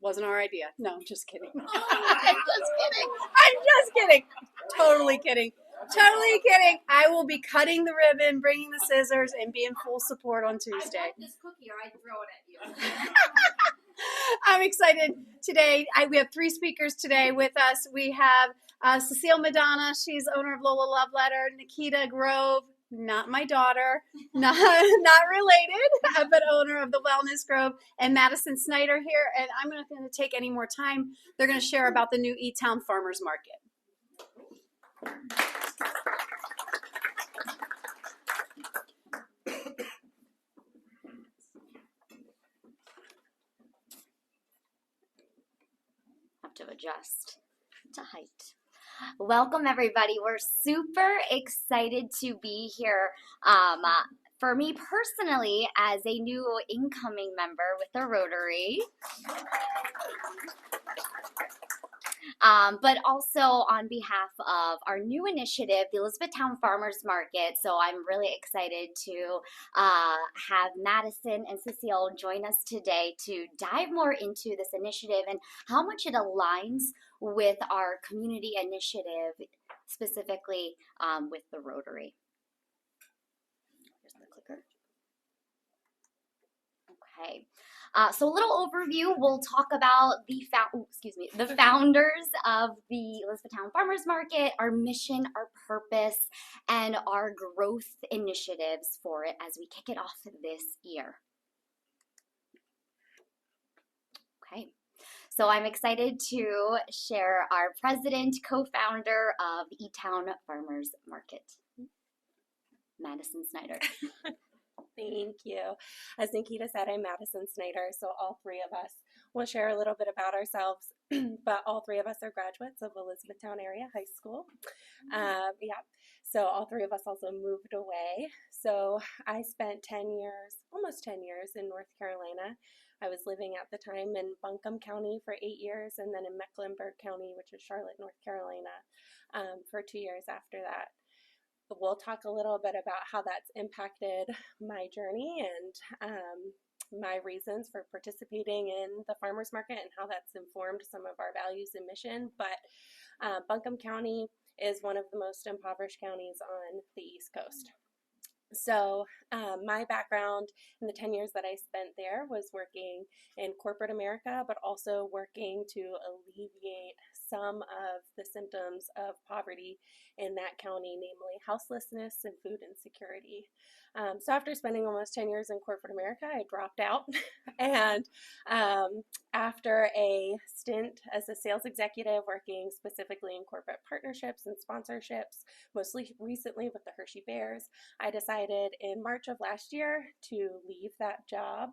Wasn't our idea. No, just kidding. I'm just kidding. I'm just kidding. Totally kidding. Totally kidding. I will be cutting the ribbon, bringing the scissors, and be in full support on Tuesday. I want this cookie or I'd throw it at you. I'm excited today. We have 3 speakers today with us. We have Cecile Madonna. She's owner of Lola Love Letter. Nikita Grove, not my daughter, not related, but owner of the Wellness Grove. And Madison Snyder here. And I'm not going to take any more time. They're going to share about the new E-Town Farmers Market. Have to adjust to height. Welcome everybody. We're super excited to be here. For me personally, as a new incoming member with the Rotary. But also on behalf of our new initiative, the Elizabethtown Farmers Market. So I'm really excited to have Madison and Cecile join us today to dive more into this initiative and how much it aligns with our community initiative, specifically with the Rotary. Here's the clicker. Okay. So a little overview, we'll talk about the founders of the Elizabethtown Farmers Market, our mission, our purpose, and our growth initiatives for it as we kick it off this year. Okay, so I'm excited to share our president, co-founder of the E-Town Farmers Market, Madison Snyder. Thank you. As Nikita said, I'm Madison Snyder, so all 3 of us will share a little bit about ourselves, but all 3 of us are graduates of Elizabethtown area high school. So all 3 of us also moved away. So I spent 10 years, almost 10 years in North Carolina. I was living at the time in Buncombe County for 8 years, and then in Mecklenburg County, which is Charlotte, North Carolina, for 2 years after that. We'll talk a little bit about how that's impacted my journey and my reasons for participating in the farmers market and how that's informed some of our values and mission. But Buncombe County is one of the most impoverished counties on the East Coast. So my background in the 10 years that I spent there was working in corporate America, but also working to alleviate some of the symptoms of poverty in that county, namely houselessness and food insecurity. So after spending almost 10 years in corporate America, I dropped out. And after a stint as a sales executive working specifically in corporate partnerships and sponsorships, mostly recently with the Hershey Bears, I decided in March of last year to leave that job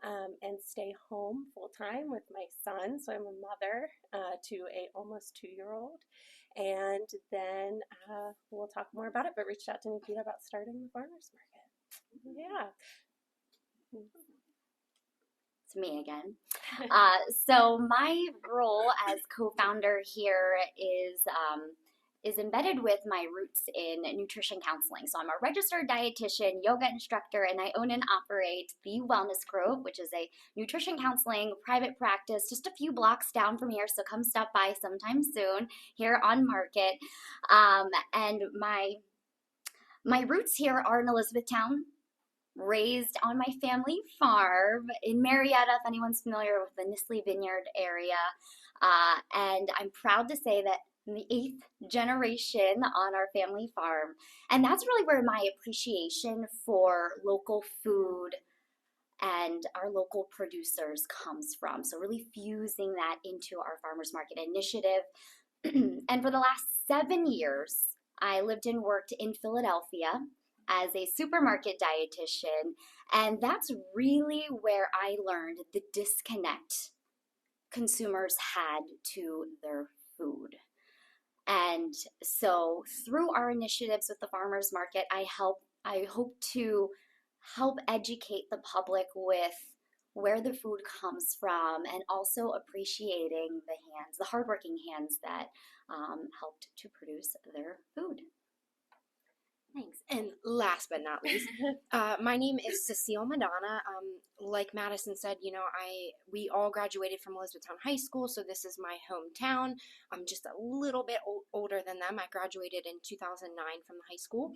and stay home full-time with my son. So I'm a mother to a almost 2-year-old. And then we'll talk more about it, but reached out to Nikita about starting the farmers market. Yeah. It's me again. So my role as co-founder here is embedded with my roots in nutrition counseling. So I'm a registered dietitian, yoga instructor, and I own and operate the Wellness Grove, which is a nutrition counseling private practice just a few blocks down from here. So come stop by sometime soon here on Market. And my roots here are in Elizabethtown, raised on my family farm in Marietta, if anyone's familiar with the Nisley Vineyard area. And I'm proud to say that I'm the 8th generation on our family farm. And that's really where my appreciation for local food and our local producers comes from. So really fusing that into our farmers market initiative. And for the last 7 years, I lived and worked in Philadelphia as a supermarket dietitian. And that's really where I learned the disconnect consumers had to their food. And so through our initiatives with the farmers market, I hope to help educate the public with where the food comes from and also appreciating the hardworking hands that helped to produce their food. Thanks. And last but not least, my name is Cecile Madonna. Like Madison said, we all graduated from Elizabethtown High School, so this is my hometown. I'm just a little bit older than them. I graduated in 2009 from the high school,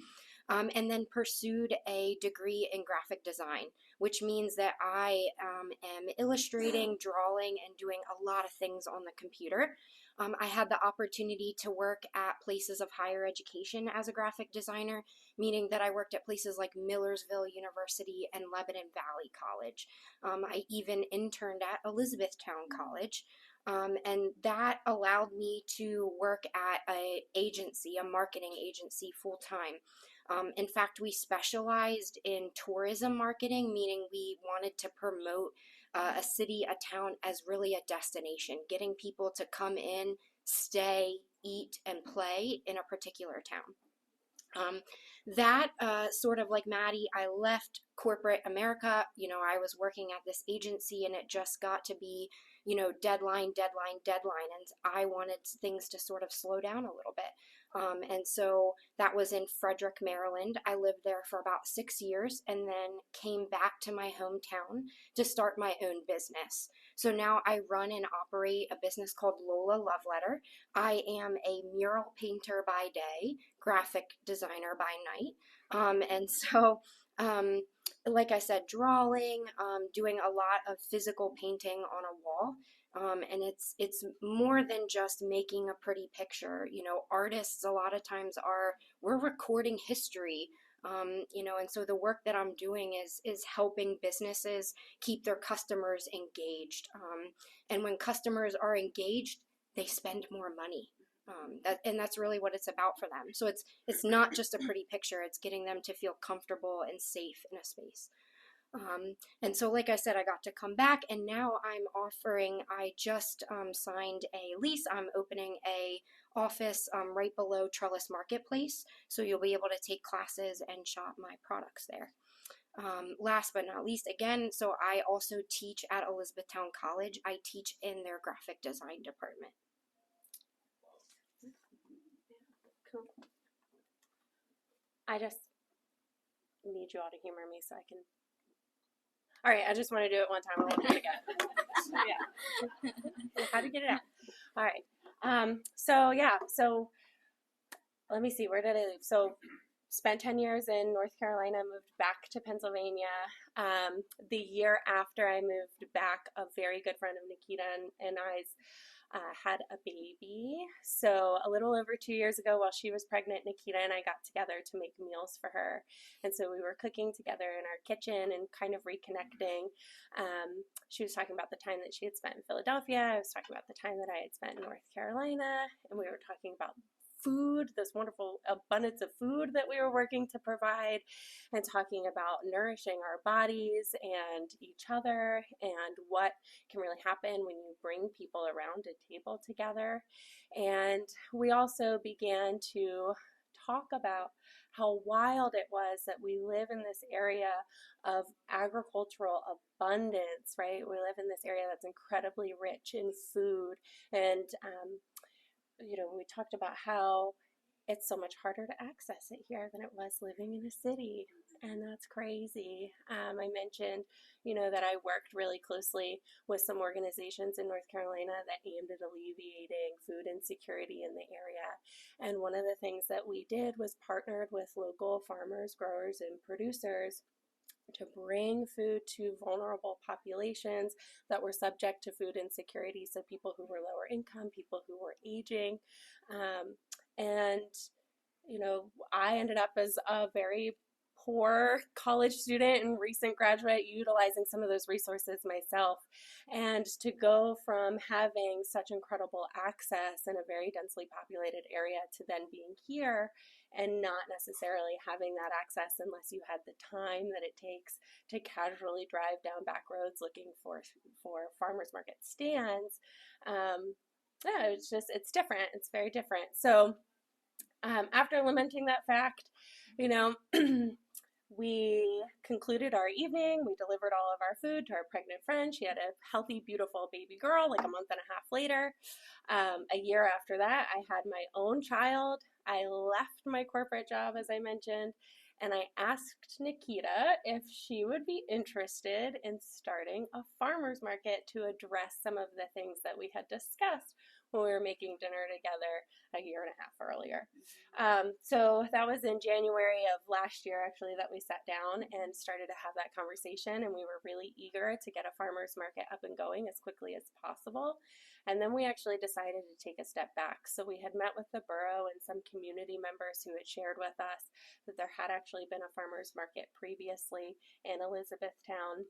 and then pursued a degree in graphic design, which means that I am illustrating, drawing, and doing a lot of things on the computer. I had the opportunity to work at places of higher education as a graphic designer, meaning that I worked at places like Millersville University and Lebanon Valley College. I even interned at Elizabethtown College. And that allowed me to work at a marketing agency full time. In fact, we specialized in tourism marketing, meaning we wanted to promote a city, a town as really a destination, getting people to come in, stay, eat, and play in a particular town. That sort of like Maddie, I left corporate America. I was working at this agency and it just got to be, deadline. And I wanted things to sort of slow down a little bit. And so that was in Frederick, Maryland. I lived there for about 6 years and then came back to my hometown to start my own business. So now I run and operate a business called Lola Love Letter. I am a mural painter by day, graphic designer by night. And so, like I said, drawing, doing a lot of physical painting on a wall. And it's more than just making a pretty picture. Artists a lot of times we're recording history. And so the work that I'm doing is helping businesses keep their customers engaged. And when customers are engaged, they spend more money. And that's really what it's about for them. So it's not just a pretty picture, it's getting them to feel comfortable and safe in a space. And so, like I said, I got to come back, and now I just signed a lease. I'm opening a office right below Trellis Marketplace, so you'll be able to take classes and shop my products there. Last but not least, again, so I also teach at Elizabethtown College. I teach in their graphic design department. Cool. I just need you all to humor me so I can. All right, I just want to do it one time. I won't do it again. Yeah. How to get it out. All right. So let me see. Where did I live? So spent 10 years in North Carolina, moved back to Pennsylvania. The year after I moved back, a very good friend of Nikita and I's had a baby. So a little over 2 years ago, while she was pregnant, Nikita and I got together to make meals for her. And so we were cooking together in our kitchen and kind of reconnecting. She was talking about the time that she had spent in Philadelphia. I was talking about the time that I had spent in North Carolina. And we were talking about food, this wonderful abundance of food that we were working to provide, and talking about nourishing our bodies and each other and what can really happen when you bring people around a table together. And we also began to talk about how wild it was that we live in this area of agricultural abundance, right? We live in this area that's incredibly rich in food. And we talked about how it's so much harder to access it here than it was living in a city, and that's crazy. I mentioned, that I worked really closely with some organizations in North Carolina that aimed at alleviating food insecurity in the area, and one of the things that we did was partnered with local farmers, growers, and producers to bring food to vulnerable populations that were subject to food insecurity. So people who were lower income, people who were aging. I ended up as a very poor college student and recent graduate utilizing some of those resources myself. And to go from having such incredible access in a very densely populated area to then being here and not necessarily having that access unless you had the time that it takes to casually drive down back roads looking for farmers market stands. It's different. It's very different. So after lamenting that fact, we concluded our evening. We delivered all of our food to our pregnant friend. She had a healthy, beautiful baby girl like a month and a half later. A year after that, I had my own child. I left my corporate job, as I mentioned, and I asked Nikita if she would be interested in starting a farmer's market to address some of the things that we had discussed when we were making dinner together a year and a half earlier. So that was in January of last year, actually, that we sat down and started to have that conversation, and we were really eager to get a farmer's market up and going as quickly as possible. And then we actually decided to take a step back. So we had met with the borough and some community members who had shared with us that there had actually been a farmer's market previously in Elizabethtown.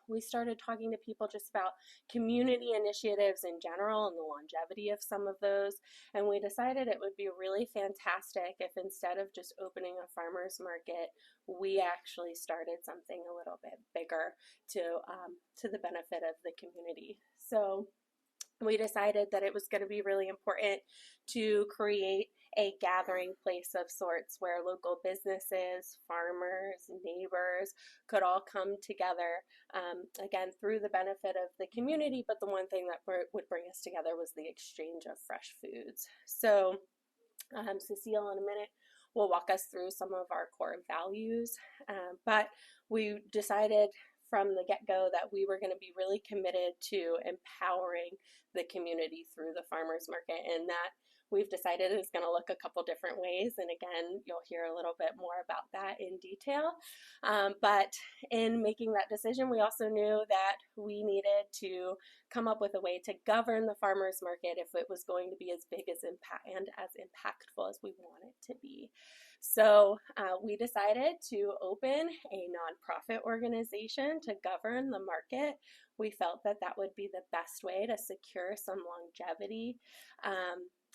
We started talking to people just about community initiatives in general and the longevity of some of those. And we decided it would be really fantastic if instead of just opening a farmer's market, we actually started something a little bit bigger to the benefit of the community. So we decided that it was going to be really important to create a gathering place of sorts where local businesses, farmers, neighbors could all come together, again, through the benefit of the community, but the one thing that would bring us together was the exchange of fresh foods. So Cecile, in a minute, will walk us through some of our core values, but we decided from the get-go that we were going to be really committed to empowering the community through the farmers market, and that we've decided is going to look a couple different ways. And again, you'll hear a little bit more about that in detail. But in making that decision, we also knew that we needed to come up with a way to govern the farmers market if it was going to be as big as and as impactful as we want it to be. So we decided to open a nonprofit organization to govern the market. We felt that that would be the best way to secure some longevity.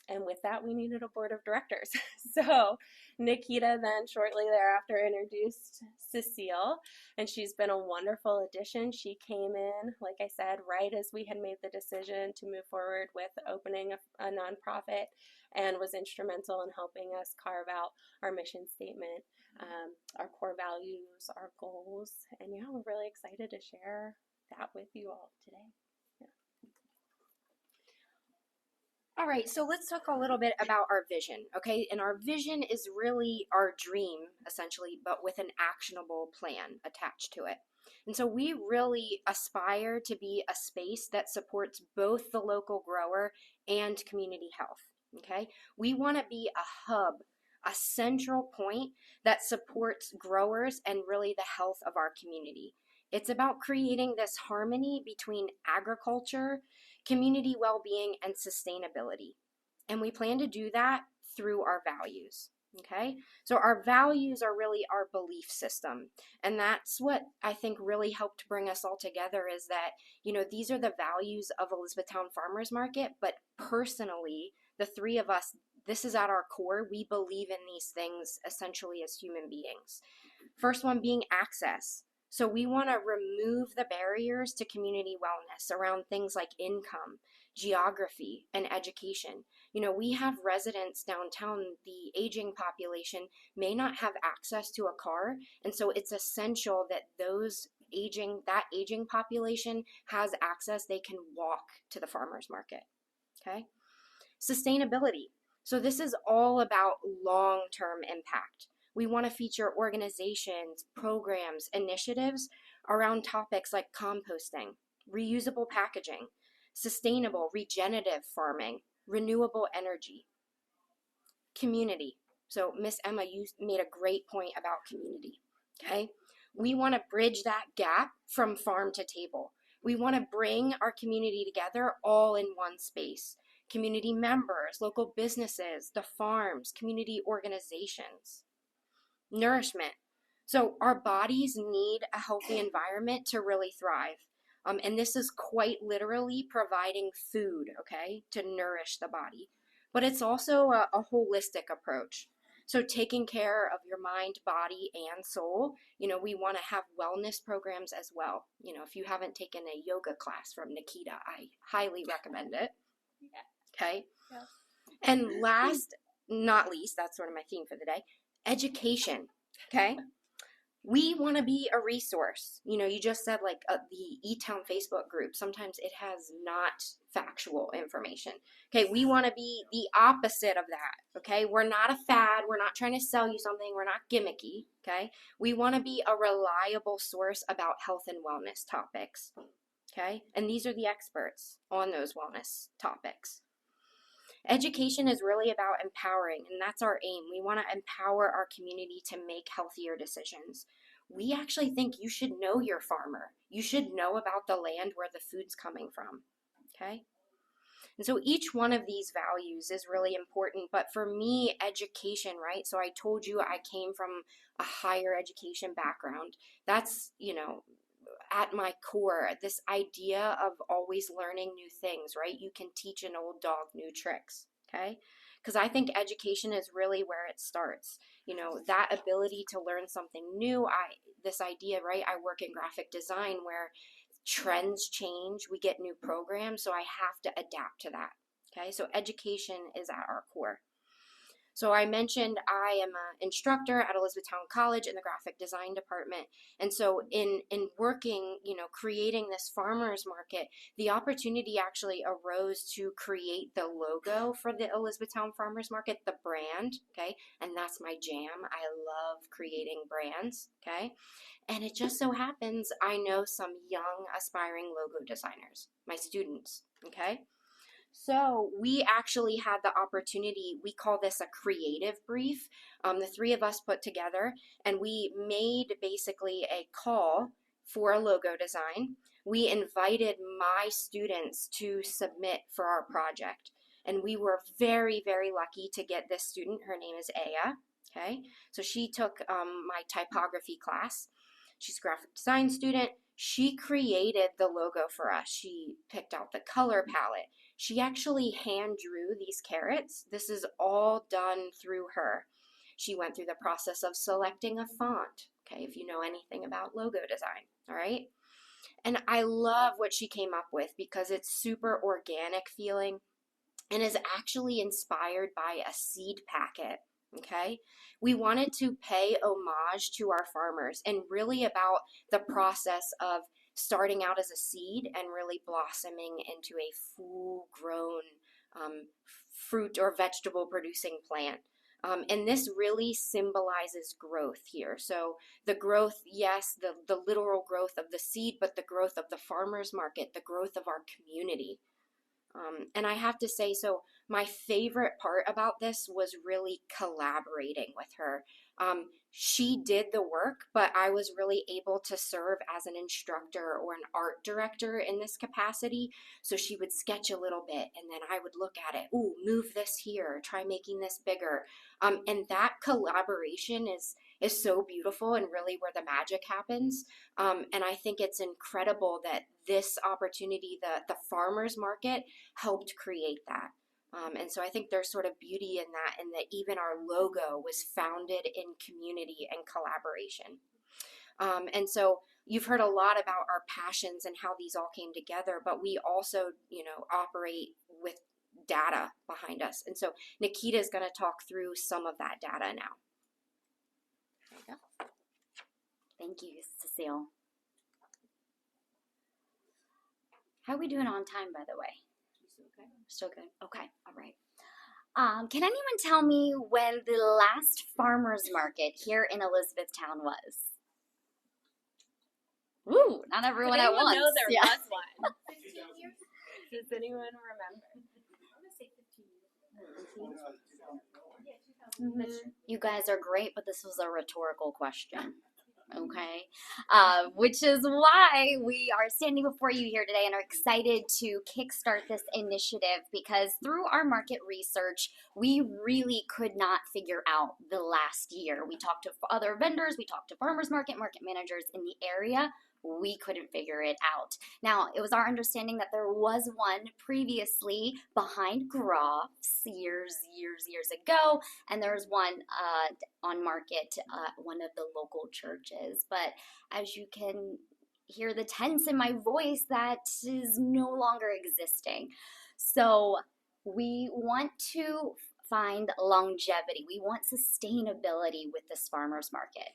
And with that, we needed a board of directors. So Nikita then shortly thereafter introduced Cecile, and she's been a wonderful addition. She came in, like I said, right as we had made the decision to move forward with opening a nonprofit, and was instrumental in helping us carve out our mission statement, our core values, our goals. And yeah, we're really excited to share that with you all today. All right, so let's talk a little bit about our vision, okay? And our vision is really our dream, essentially, but with an actionable plan attached to it. And so we really aspire to be a space that supports both the local grower and community health, okay? We want to be a hub, a central point that supports growers and really the health of our community. It's about creating this harmony between agriculture, community well-being, and sustainability. And we plan to do that through our values, okay? So our values are really our belief system. And that's what I think really helped bring us all together, is that, you know, these are the values of Elizabethtown Farmers Market, but personally, the three of us, this is at our core. We believe in these things essentially as human beings. First one being access. So we want to remove the barriers to community wellness around things like income, geography, and education. You know, we have residents downtown, the aging population may not have access to a car, and so it's essential that that aging population has access. They can walk to the farmers market, okay? Sustainability. So this is all about long-term impact. We want to feature organizations, programs, initiatives around topics like composting, reusable packaging, sustainable regenerative farming, renewable energy, community. So Miss Emma, you made a great point about community, okay? We want to bridge that gap from farm to table. We want to bring our community together all in one space. Community members, local businesses, the farms, community organizations. Nourishment. So our bodies need a healthy environment to really thrive. And this is quite literally providing food, okay, to nourish the body. But it's also a holistic approach. So taking care of your mind, body, and soul, you know, we want to have wellness programs as well. You know, if you haven't taken a yoga class from Nikita, I highly recommend it. Yeah. Okay. Yeah. And last, not least, that's sort of my theme for the day, education, okay? We want to be a resource. You know, you just said like the E-Town Facebook group, sometimes it has not factual information. Okay, we want to be the opposite of that. Okay, we're not a fad. We're not trying to sell you something. We're not gimmicky. Okay, we want to be a reliable source about health and wellness topics. Okay, and these are the experts on those wellness topics. Education is really about empowering, and that's our aim. We want to empower our community to make healthier decisions. We actually think you should know your farmer. You should know about the land where the food's coming from, okay? And so each one of these values is really important, but for me, education, right? So I told you I came from a higher education background. That's, you know, at my core, this idea of always learning new things, right? You can teach an old dog new tricks, okay? Because I think education is really where it starts. You know, that ability to learn something new, this idea, right? I work in graphic design where trends change, we get new programs, so I have to adapt to that, okay? So education is at our core. So I mentioned I am an instructor at Elizabethtown College in the graphic design department. And so in working, you know, creating this farmers market, the opportunity actually arose to create the logo for the Elizabethtown Farmers Market, the brand, okay? And that's my jam. I love creating brands, okay? And it just so happens I know some young aspiring logo designers, my students, okay? So we actually had the opportunity, we call this a creative brief. The three of us put together and we made basically a call for a logo design. We invited my students to submit for our project. And we were very, very lucky to get this student. Her name is Aya. Okay, so she took my typography class. She's a graphic design student. She created the logo for us. She picked out the color palette. She actually hand drew these carrots. This is all done through her. She went through the process of selecting a font, okay, if you know anything about logo design, all right? And I love what she came up with because it's super organic feeling and is actually inspired by a seed packet, okay? We wanted to pay homage to our farmers and really about the process of starting out as a seed and really blossoming into a full-grown fruit or vegetable producing plant. And this really symbolizes growth here. So the growth, yes, the literal growth of the seed, but the growth of the farmer's market, the growth of our community. And I have to say, so my favorite part about this was really collaborating with her. She did the work, but I was really able to serve as an instructor or an art director in this capacity. So she would sketch a little bit and then I would look at it. Ooh, move this here, try making this bigger. And that collaboration is so beautiful and really where the magic happens. And I think it's incredible that this opportunity, the farmers market, helped create that. And so I think there's sort of beauty in that, and that even our logo was founded in community and collaboration. And so you've heard a lot about our passions and how these all came together, but we also, you know, operate with data behind us. And so Nikita is going to talk through some of that data now. There you go. Thank you, Cecile. How are we doing on time, by the way? Still good? Okay, all right. Can anyone tell me when the last farmer's market here in Elizabethtown was? Woo, not everyone at once. Know there Yeah. was one. 15 years? Does anyone remember? I want to say 15 years. You guys are great, but this was a rhetorical question. Okay, which is why we are standing before you here today and are excited to kickstart this initiative, because through our market research, we really could not figure out the last year. We talked to other vendors, we talked to farmers market managers in the area. We couldn't figure it out. Now, it was our understanding that there was one previously behind Groff's years ago, and there's one on market at one of the local churches. But as you can hear the tense in my voice, that is no longer existing. So we want to find longevity. We want sustainability with this farmers market.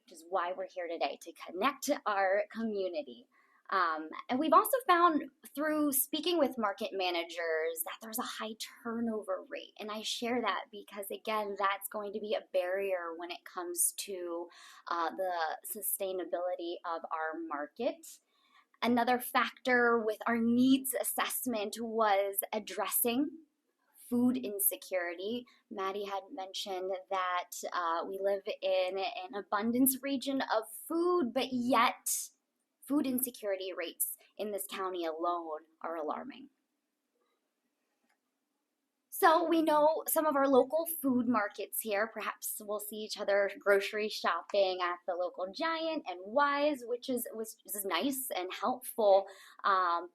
which is why we're here today, to connect our community. And we've also found through speaking with market managers that there's a high turnover rate. And I share that because, again, that's going to be a barrier when it comes to the sustainability of our market. Another factor with our needs assessment was addressing food insecurity. Maddie had mentioned that we live in an abundance region of food, but yet food insecurity rates in this county alone are alarming. So we know some of our local food markets here. Perhaps we'll see each other grocery shopping at the local Giant and Wise, which is nice and helpful,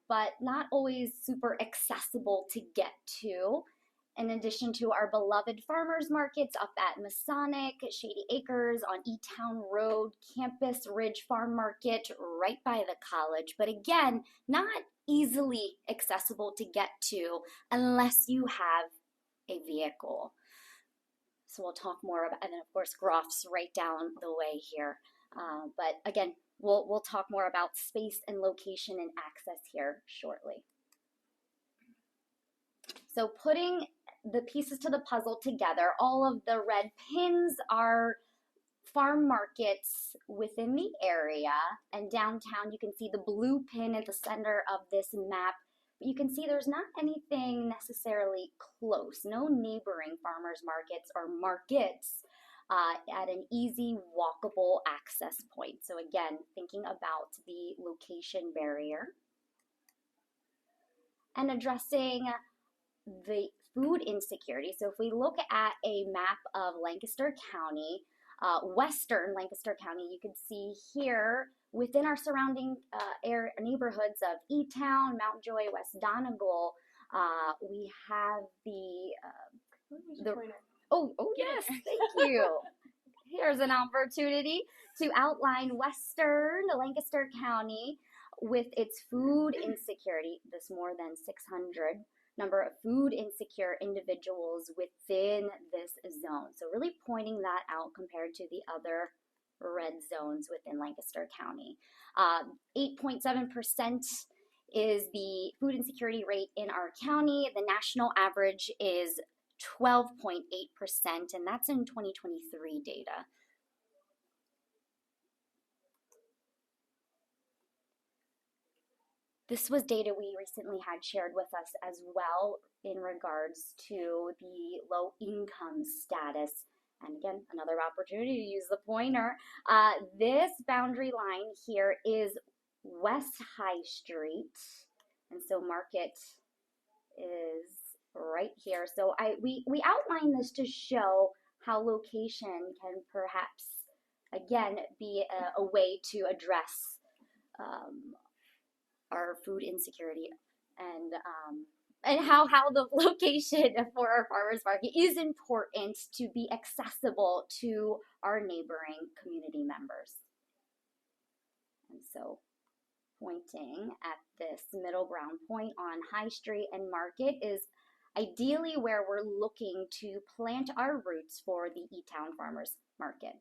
but not always super accessible to get to. In addition to our beloved farmers markets up at Masonic, Shady Acres on E-Town Road, Campus Ridge Farm Market right by the college, but again, not easily accessible to get to unless you have a vehicle. So we'll talk more about, and then of course Groff's right down the way here. But again, we'll talk more about space and location and access here shortly. So putting the pieces to the puzzle together, all of the red pins are farm markets within the area, and downtown you can see the blue pin at the center of this map, but you can see there's not anything necessarily close, no neighboring farmers markets or markets at an easy walkable access point. So again, thinking about the location barrier and addressing the food insecurity. So if we look at a map of Lancaster County, western Lancaster County, you can see here within our surrounding neighborhoods of E-Town, Mount Joy, West Donegal, we have yes, thank you. Here's an opportunity to outline western Lancaster County with its food insecurity, this more than 600 number of food insecure individuals within this zone. So really pointing that out compared to the other red zones within Lancaster County. 8.7% is the food insecurity rate in our county. The national average is 12.8%, and that's in 2023 data. This was data we recently had shared with us as well in regards to the low income status. And again, another opportunity to use the pointer. This boundary line here is West High Street. And so Market is right here. So we outline this to show how location can perhaps, again, be a way to address our food insecurity and how the location for our farmers market is important to be accessible to our neighboring community members. And so pointing at this middle ground point on High Street and Market is ideally where we're looking to plant our roots for the E-Town Farmers Market.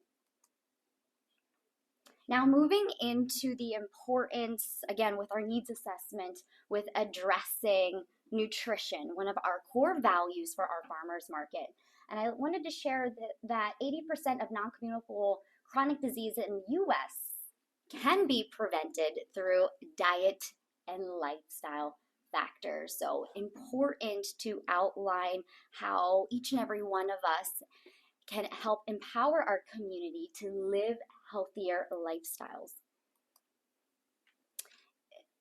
Now moving into the importance, again, with our needs assessment, with addressing nutrition, one of our core values for our farmers market. And I wanted to share that 80% of non-communicable chronic disease in the U.S. can be prevented through diet and lifestyle factors. So important to outline how each and every one of us can help empower our community to live healthier lifestyles.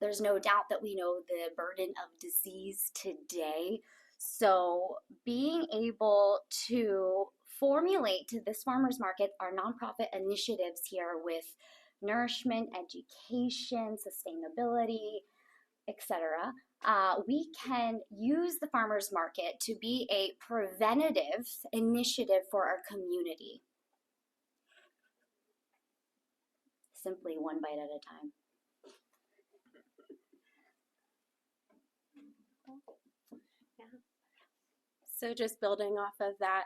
There's no doubt that we know the burden of disease today. So being able to formulate to this farmers market our nonprofit initiatives here with nourishment, education, sustainability, etc., we can use the farmers market to be a preventative initiative for our community. Simply one bite at a time. So just building off of that,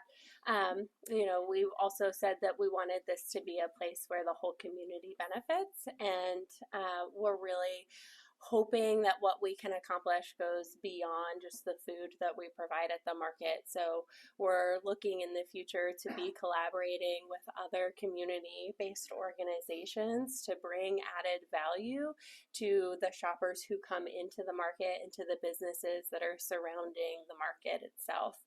we also said that we wanted this to be a place where the whole community benefits, and we're really hoping that what we can accomplish goes beyond just the food that we provide at the market. So we're looking in the future to be collaborating with other community-based organizations to bring added value to the shoppers who come into the market and to the businesses that are surrounding the market itself.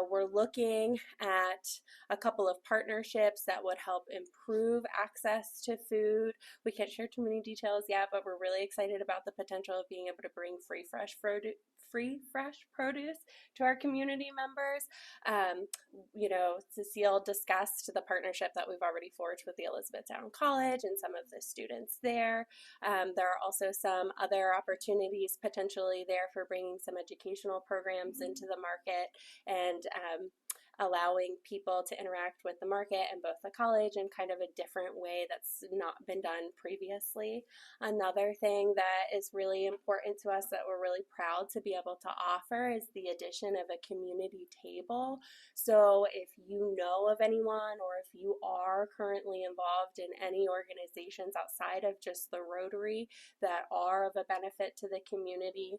We're looking at a couple of partnerships that would help improve access to food. We can't share too many details yet, but we're really excited about the potential of being able to bring free fresh produce to our community members. Cecile discussed the partnership that we've already forged with the Elizabethtown College and some of the students there. There are also some other opportunities potentially there for bringing some educational programs into the market and allowing people to interact with the market and both the college in kind of a different way that's not been done previously. Another thing that is really important to us that we're really proud to be able to offer is the addition of a community table. So if you know of anyone, or if you are currently involved in any organizations outside of just the Rotary that are of a benefit to the community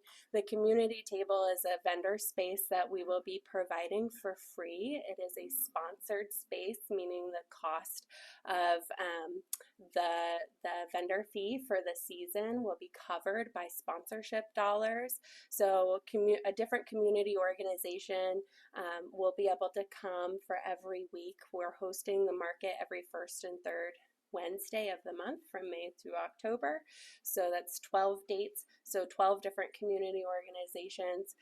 table is a vendor space that we will be providing for free. It is a sponsored space, meaning the cost of the vendor fee for the season will be covered by sponsorship dollars. So a different community organization will be able to come for every week. We're hosting the market every first and third Wednesday of the month from May through October. So that's 12 dates. So 12 different community organizations,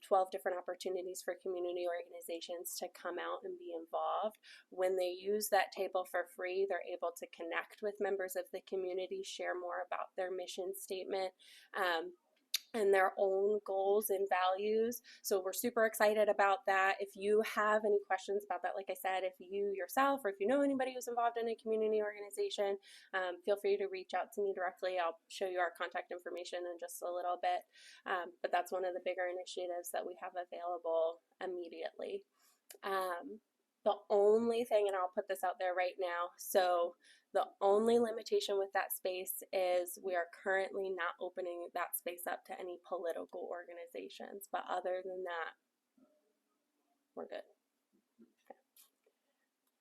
12 different opportunities for community organizations to come out and be involved. When they use that table for free, they're able to connect with members of the community, share more about their mission statement, and their own goals and values. So we're super excited about that. If you have any questions about that, like I said, if you yourself or if you know anybody who's involved in a community organization, feel free to reach out to me directly. I'll show you our contact information in just a little bit. But that's one of the bigger initiatives that we have available immediately. The only thing, and I'll put this out there right now, so the only limitation with that space is we are currently not opening that space up to any political organizations. But other than that, we're good.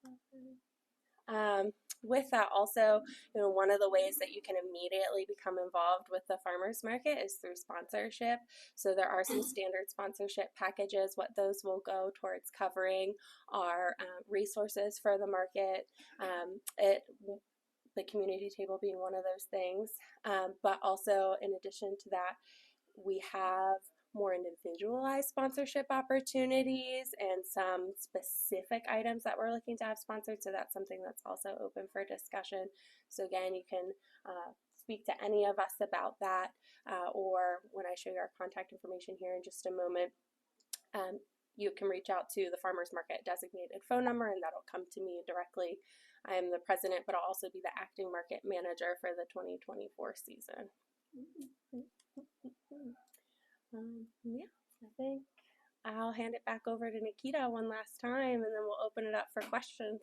Okay. With that also, one of the ways that you can immediately become involved with the farmers market is through sponsorship. So there are some standard sponsorship packages. What those will go towards covering are resources for the market, the community table being one of those things. But also, in addition to that, we have more individualized sponsorship opportunities and some specific items that we're looking to have sponsored. So that's something that's also open for discussion. So again, you can speak to any of us about that, or when I show you our contact information here in just a moment, you can reach out to the farmers market designated phone number, and that'll come to me directly. I am the president, but I'll also be the acting market manager for the 2024 season. Yeah, I think I'll hand it back over to Nikita one last time, and then we'll open it up for questions.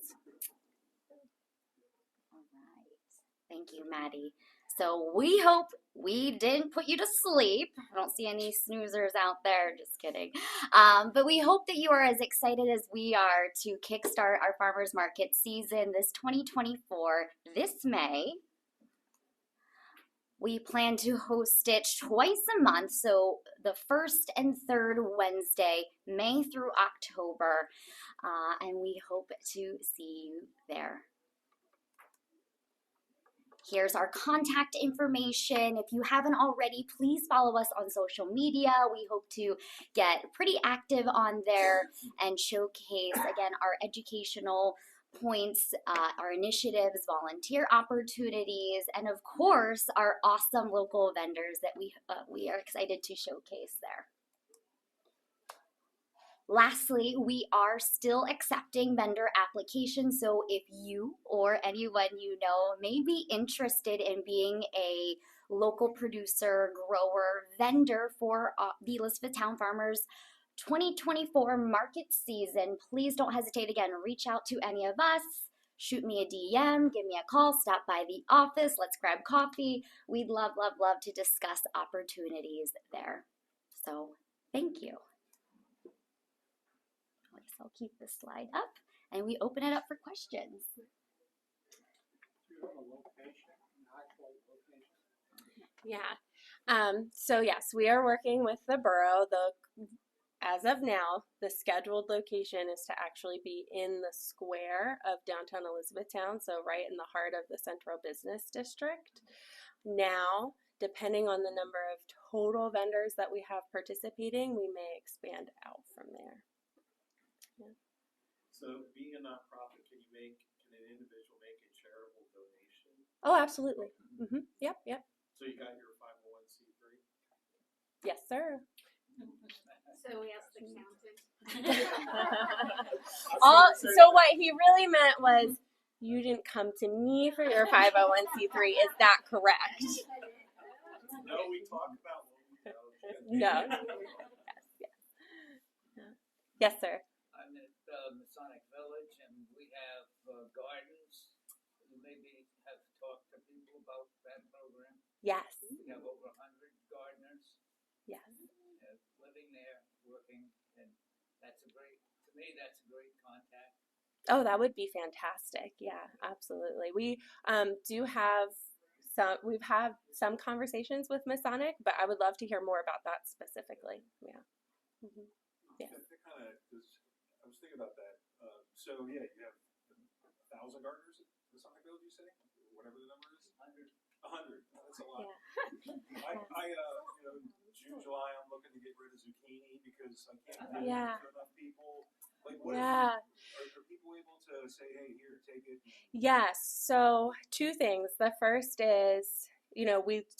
All right. Thank you, Maddie. So we hope we didn't put you to sleep. I don't see any snoozers out there. Just kidding. But we hope that you are as excited as we are to kickstart our farmers market season this 2024 this May. We plan to host it twice a month, so the first and third Wednesday, May through October, and we hope to see you there. Here's our contact information. If you haven't already, please follow us on social media. We hope to get pretty active on there and showcase, again, our educational points, our initiatives, volunteer opportunities, and of course, our awesome local vendors that we are excited to showcase there. Lastly, we are still accepting vendor applications, so if you or anyone you know may be interested in being a local producer, grower, vendor for the Elizabethtown Farmers 2024 market season. Please don't hesitate, again, reach out to any of us. Shoot me a DM, give me a call, stop by the office, let's grab coffee. We'd love, love, love to discuss opportunities there. So thank you. I guess I'll keep this slide up and we open it up for questions. Yeah. So yes, we are working with the borough. As of now, the scheduled location is to actually be in the square of downtown Elizabethtown, so right in the heart of the central business district. Now, depending on the number of total vendors that we have participating, we may expand out from there. Yeah. So being a nonprofit, can an individual make a charitable donation? Oh, absolutely. Mm-hmm. Yep. So you got your 501c3? Yes, sir. So we asked the accountant. So what he really meant was, you didn't come to me for your 501c3. Is that correct? No, we talk about what we know. No. Yes, sir. I'm at Masonic Village, and we have gardens. You maybe have talked to people about that program. Yes. We have over 100 gardeners. Yes. Living there, working, and that's to me, that's a great contact. Oh, that would be fantastic. Yeah, absolutely. We do have we've had some conversations with Masonic, but I would love to hear more about that specifically. Yeah. Mm-hmm. Yeah. I was thinking about that. So yeah, you have 1,000 gardeners at Masonic Village, you say? Whatever the number is? 100. That's a lot. Yeah. June, July, I'm looking to get rid of zucchini because I can't get enough people. Like, are people able to say, hey, here, take it? Yes. So 2 things. The first is,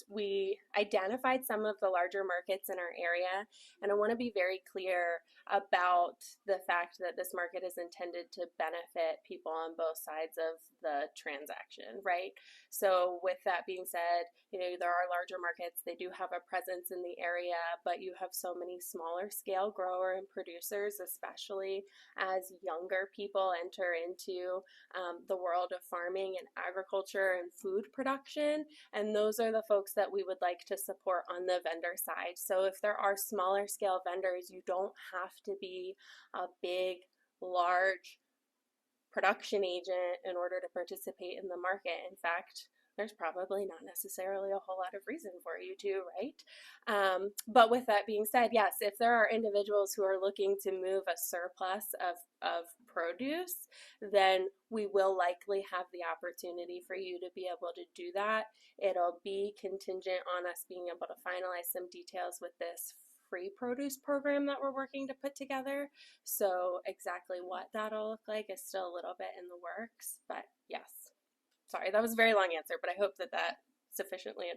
we identified some of the larger markets in our area, and I want to be very clear about the fact that this market is intended to benefit people on both sides of the transaction, right? So with that being said, there are larger markets, they do have a presence in the area, but you have so many smaller scale grower and producers, especially as younger people enter into the world of farming and agriculture and food production, and those are the folks that we would like to support on the vendor side. So if there are smaller scale vendors, you don't have to be a big, large production agent in order to participate in the market. In fact, there's probably not necessarily a whole lot of reason for you to, right? But with that being said, yes, if there are individuals who are looking to move a surplus of produce, then we will likely have the opportunity for you to be able to do that. It'll be contingent on us being able to finalize some details with this free produce program that we're working to put together. So exactly what that'll look like is still a little bit in the works, but yes. Sorry, that was a very long answer, but I hope that sufficiently addressed